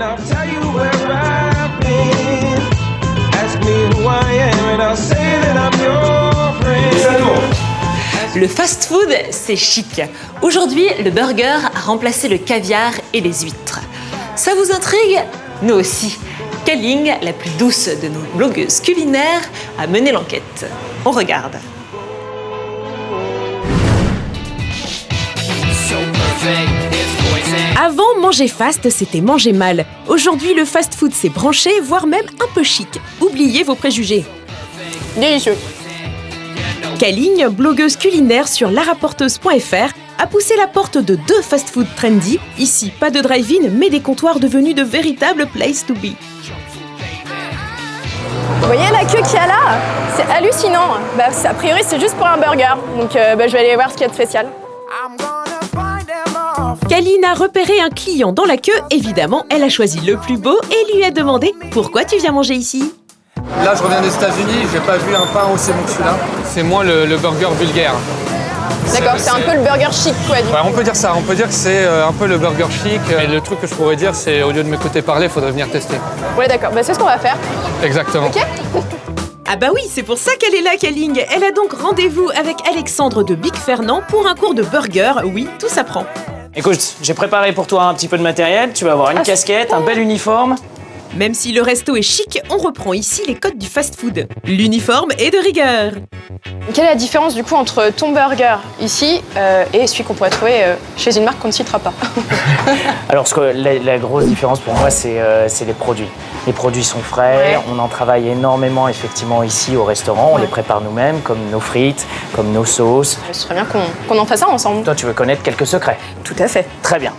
and I'll tell you where I've been. Ask me who I am and I'll say that I'm your friend. Le fast-food, c'est chic. Aujourd'hui, le burger a remplacé le caviar et les huîtres. Ça vous intrigue ? Nous aussi. Ka-Ling, la plus douce de nos blogueuses culinaires, a mené l'enquête. On regarde. Avant, manger fast, c'était manger mal. Aujourd'hui, le fast-food s'est branché, voire même un peu chic. Oubliez vos préjugés. Délicieux. Ka-Ling, blogueuse culinaire sur larapporteuse.fr, a poussé la porte de 2 fast-food trendy. Ici, pas de drive-in, mais des comptoirs devenus de véritables place to be. Vous voyez la queue qu'il y a là ? C'est hallucinant. A priori, c'est juste pour un burger. Donc, je vais aller voir ce qu'il y a de spécial. Ka-Ling a repéré un client dans la queue. Évidemment, elle a choisi le plus beau et lui a demandé « Pourquoi tu viens manger ici ?» Là, je reviens des États-Unis, j'ai pas vu un pain aussi bon que celui-là. C'est moi le burger vulgaire. D'accord, c'est un peu le burger chic, quoi. Du coup. Ouais, on peut dire ça, on peut dire que c'est un peu le burger chic. Et le truc que je pourrais dire, c'est au lieu de m'écouter parler, il faudrait venir tester. Ouais, d'accord, c'est ce qu'on va faire. Exactement. Ok. Ah bah oui, c'est pour ça qu'elle est là, Ka-Ling. Elle a donc rendez-vous avec Alexandre de Big Fernand pour un cours de burger. Oui, tout s'apprend. Écoute, j'ai préparé pour toi un petit peu de matériel. Tu vas avoir une casquette, un bel uniforme. Même si le resto est chic, on reprend ici les codes du fast-food. L'uniforme est de rigueur. Quelle est la différence du coup entre ton burger ici et celui qu'on pourrait trouver chez une marque qu'on ne citera pas? Alors, la grosse différence pour moi, c'est les produits. Les produits sont frais, on en travaille énormément effectivement ici au restaurant, on les prépare nous-mêmes, comme nos frites, comme nos sauces. Ce serait bien qu'on en fasse ça ensemble. Toi, tu veux connaître quelques secrets? Tout à fait. Très bien.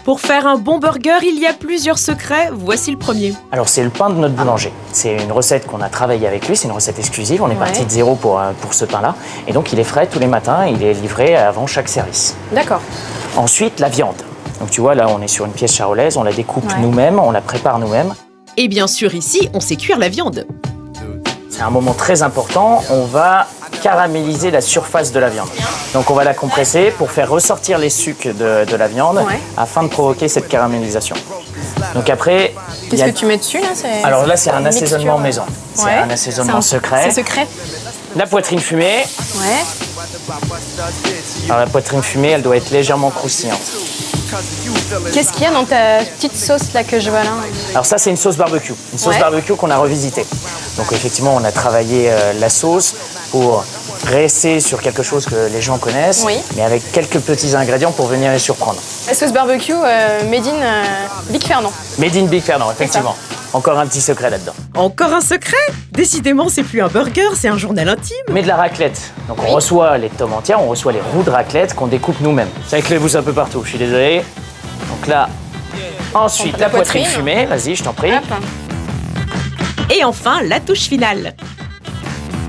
Pour faire un bon burger, il y a plusieurs secrets. Voici le premier. Alors, c'est le pain de notre boulanger. C'est une recette qu'on a travaillée avec lui, c'est une recette exclusive. On est parti de zéro pour ce pain-là. Et donc, il est frais tous les matins, il est livré avant chaque service. D'accord. Ensuite, la viande. Donc, tu vois, là, on est sur une pièce charolaise, on la découpe nous-mêmes, on la prépare nous-mêmes. Et bien sûr, ici, on sait cuire la viande. C'est un moment très important, on va caraméliser la surface de la viande. Donc on va la compresser pour faire ressortir les sucs de la viande afin de provoquer cette caramélisation. Donc après... Qu'est-ce que tu mets dessus là? Alors là c'est un assaisonnement maison. C'est un assaisonnement secret. C'est secret. La poitrine fumée. Alors la poitrine fumée, elle doit être légèrement croustillante. Qu'est-ce qu'il y a dans ta petite sauce là que je vois là? Alors ça c'est une sauce barbecue. Une sauce barbecue qu'on a revisitée. Donc effectivement on a travaillé la sauce pour rester sur quelque chose que les gens connaissent, mais avec quelques petits ingrédients pour venir les surprendre. La sauce barbecue made in Big Fernand. Made in Big Fernand, effectivement. Encore un petit secret là-dedans. Encore un secret? Décidément, c'est plus un burger, c'est un journal intime. Mais de la raclette. Donc on reçoit les tomes entières, on reçoit les roues de raclette qu'on découpe nous-mêmes. Ça éclabousse un peu partout, je suis désolé. Donc là, ensuite la poitrine fumée, vas-y, je t'en prie. Et enfin, la touche finale.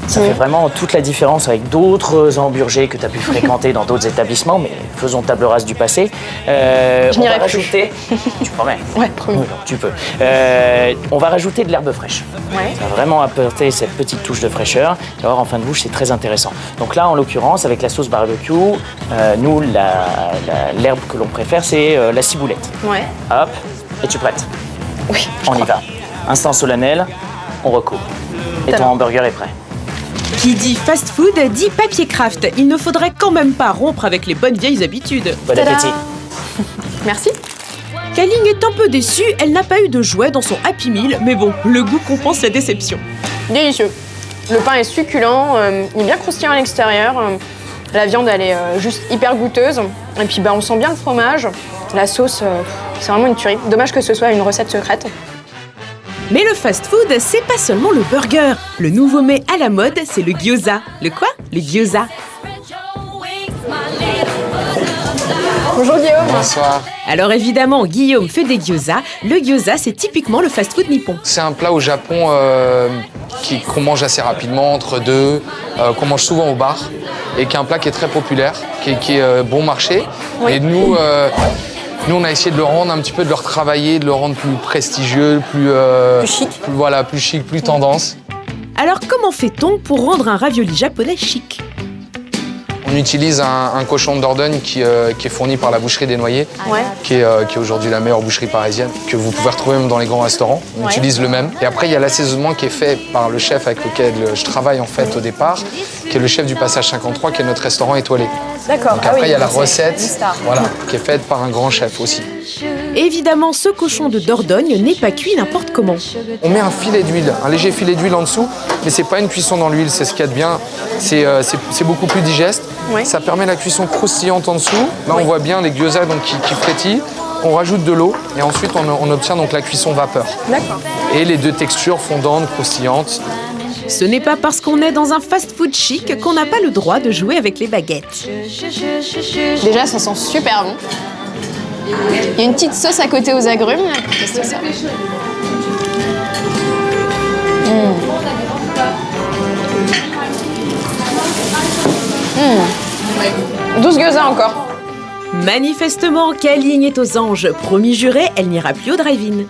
Ça fait vraiment toute la différence avec d'autres hamburgers que tu as pu fréquenter dans d'autres établissements, mais faisons table rase du passé. Je n'irai plus. Tu promets? Ouais, promis. Oui, tu peux. On va rajouter de l'herbe fraîche. Ça va vraiment apporter cette petite touche de fraîcheur. Tu vas voir, en fin de bouche, c'est très intéressant. Donc là, en l'occurrence, avec la sauce barbecue, nous, l'herbe que l'on préfère, c'est la ciboulette. Hop, es-tu prête? Oui. On y va. Instant solennel, on recoupe. Et ton hamburger est prêt. Qui dit fast-food dit papier craft. Il ne faudrait quand même pas rompre avec les bonnes vieilles habitudes. Bon appétit. Merci. Ka-Ling est un peu déçue, elle n'a pas eu de jouet dans son Happy Meal, mais bon, le goût compense la déception. Délicieux. Le pain est succulent, il est bien croustillant à l'extérieur. La viande, elle est juste hyper goûteuse. Et puis on sent bien le fromage. La sauce, c'est vraiment une tuerie. Dommage que ce soit une recette secrète. Mais le fast-food, c'est pas seulement le burger. Le nouveau mets à la mode, c'est le gyoza. Le quoi? Le gyoza. Bonjour Guillaume. Bonsoir. Alors évidemment, Guillaume fait des gyoza. Le gyoza, c'est typiquement le fast-food nippon. C'est un plat au Japon qu'on mange assez rapidement, entre deux, qu'on mange souvent au bar, et qui est un plat qui est très populaire, qui est bon marché. Et nous, on a essayé de le rendre un petit peu, de le retravailler, de le rendre plus prestigieux, plus chic. Plus chic, plus tendance. Alors comment fait-on pour rendre un ravioli japonais chic? On On utilise un cochon de Dordogne qui est fourni par la boucherie des Noyers, Ouais. qui est aujourd'hui la meilleure boucherie parisienne, que vous pouvez retrouver même dans les grands restaurants. On utilise le même. Et après, il y a l'assaisonnement qui est fait par le chef avec lequel je travaille en fait au départ, qui est le chef du Passage 53, qui est notre restaurant étoilé. D'accord. Donc après, il y a la c'est une recette star. voilà, qui est faite par un grand chef aussi. Évidemment, ce cochon de Dordogne n'est pas cuit n'importe comment. On met un filet d'huile, un léger filet d'huile en dessous, mais c'est pas une cuisson dans l'huile, c'est ce qu'il y a de bien. C'est beaucoup plus digeste. Ouais. Ça permet la cuisson croustillante en dessous. Là, on voit bien les gyoza donc, qui frétillent. On rajoute de l'eau et ensuite on obtient donc la cuisson vapeur. D'accord. Et les deux textures fondantes, croustillantes. Ce n'est pas parce qu'on est dans un fast-food chic qu'on n'a pas le droit de jouer avec les baguettes. Déjà, ça sent super bon. Il y a une petite sauce à côté aux agrumes. Là. Testez ça. 12 gyoza encore. Manifestement, Ka-Ling est aux anges. Promis juré, elle n'ira plus au drive-in.